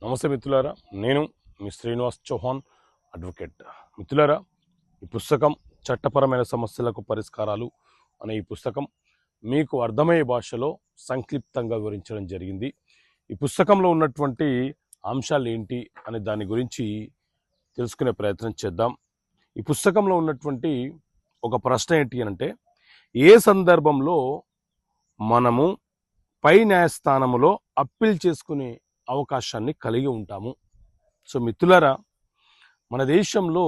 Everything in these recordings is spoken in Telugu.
నమస్తే మిత్రులారా, నేను మీ శ్రీనివాస్ చౌహాన్ అడ్వకేట్. మిత్రులారా, ఈ పుస్తకం చట్టపరమైన సమస్యలకు పరిష్కారాలు అనే ఈ పుస్తకం మీకు అర్థమయ్యే భాషలో సంక్షిప్తంగా వివరించడం జరిగింది. ఈ పుస్తకంలో ఉన్నటువంటి అంశాలు ఏంటి అనే దాని గురించి తెలుసుకునే ప్రయత్నం చేద్దాం. ఈ పుస్తకంలో ఉన్నటువంటి ఒక ప్రశ్న ఏంటి అంటే, ఏ సందర్భంలో మనము పై న్యాయస్థానములో అప్పీల్ చేసుకునే అవకాశాన్ని కలిగి ఉంటాము? సో మిత్రులారా, మన దేశంలో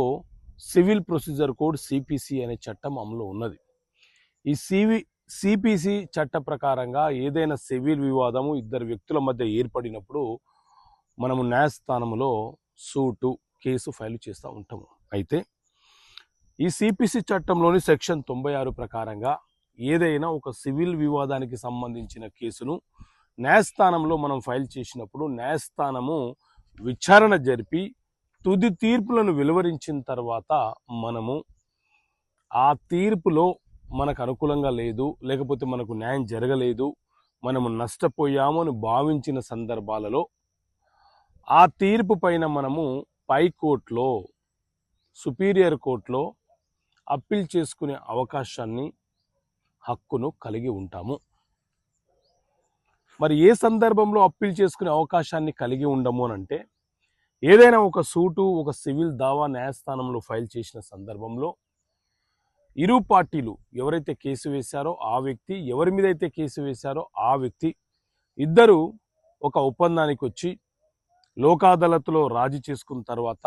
సివిల్ ప్రొసీజర్ కోడ్ సిపిసి అనే చట్టం అమలు ఉన్నది. ఈ సిపిసి చట్ట ప్రకారంగా ఏదైనా సివిల్ వివాదము ఇద్దరు వ్యక్తుల మధ్య ఏర్పడినప్పుడు మనము న్యాయస్థానంలో కేసు ఫైల్ చేస్తూ ఉంటాము. అయితే ఈ సిపిసి చట్టంలోని సెక్షన్ 96 ప్రకారంగా ఏదైనా ఒక సివిల్ వివాదానికి సంబంధించిన కేసును న్యాయస్థానంలో మనం ఫైల్ చేసినప్పుడు న్యాయస్థానము విచారణ జరిపి తుది తీర్పులను వెలువరించిన తర్వాత మనము ఆ తీర్పులో మనకు అనుకూలంగా లేదు, లేకపోతే మనకు న్యాయం జరగలేదు, మనము నష్టపోయాము అని భావించిన సందర్భాలలో ఆ తీర్పు పైన మనము పై కోర్టులో, సుపీరియర్ కోర్టులో అప్పీల్ చేసుకునే అవకాశాన్ని, హక్కును కలిగి ఉంటాము. మరి ఏ సందర్భంలో అప్పీల్ చేసుకునే అవకాశాన్ని కలిగి ఉండము అని అంటే, ఏదైనా ఒక ఒక సివిల్ దావా న్యాయస్థానంలో ఫైల్ చేసిన సందర్భంలో ఇరు పార్టీలు ఎవరైతే కేసు వేశారో ఆ వ్యక్తి, ఎవరి మీద అయితే కేసు వేశారో ఆ వ్యక్తి ఇద్దరు ఒక ఒప్పందానికి వచ్చి లోక్ అదాలత్లో రాజీ చేసుకున్న తర్వాత,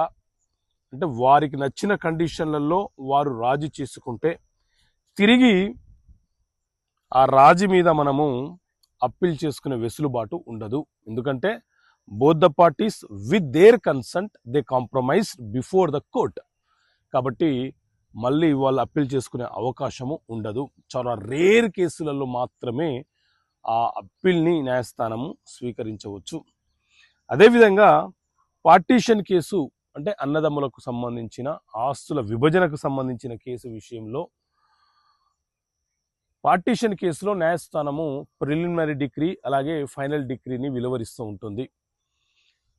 అంటే వారికి నచ్చిన కండిషన్లలో వారు రాజీ చేసుకుంటే తిరిగి ఆ రాజీ మీద మనము అప్పీల్ చేసుకునే వెసులుబాటు ఉండదు. ఎందుకంటే both the parties with their consent they compromise before the court. కాబట్టి మళ్ళీ వాళ్ళు అప్పీల్ చేసుకునే అవకాశము ఉండదు. చాలా రేర్ కేసులలో మాత్రమే ఆ అప్పీల్ని న్యాయస్థానము స్వీకరించవచ్చు. అదేవిధంగా పార్టీషన్ కేసు, అంటే అన్నదమ్ములకు సంబంధించిన ఆస్తుల విభజనకు సంబంధించిన కేసు విషయంలో పార్టీషన్ కేసులో న్యాయస్థానము ప్రిలిమినరీ డిగ్రీ అలాగే ఫైనల్ డిగ్రీని వెలువరిస్తూ ఉంటుంది.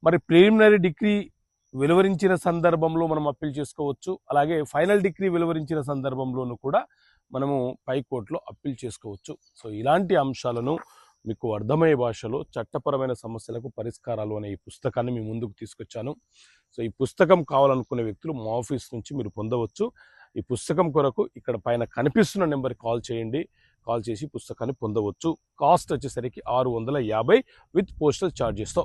మరి ప్రిలిమినరీ డిగ్రీ వెలువరించిన సందర్భంలో మనం అప్పీల్ చేసుకోవచ్చు, అలాగే ఫైనల్ డిగ్రీ వెలువరించిన సందర్భంలోనూ కూడా మనము పైకోర్టులో అప్పీల్ చేసుకోవచ్చు. సో ఇలాంటి అంశాలను మీకు అర్థమయ్యే భాషలో చట్టపరమైన సమస్యలకు పరిష్కారాలు అనే ఈ పుస్తకాన్ని మీ ముందుకు తీసుకొచ్చాను. సో ఈ పుస్తకం కావాలనుకునే వ్యక్తులు మా ఆఫీస్ నుంచి మీరు పొందవచ్చు. ఈ పుస్తకం కొరకు ఇక్కడ పైన కనిపిస్తున్న నెంబర్కి కాల్ చేయండి. కాల్ చేసి పుస్తకాన్ని పొందవచ్చు. కాస్ట్ వచ్చేసరికి 650 విత్ పోస్టల్ ఛార్జెస్తో.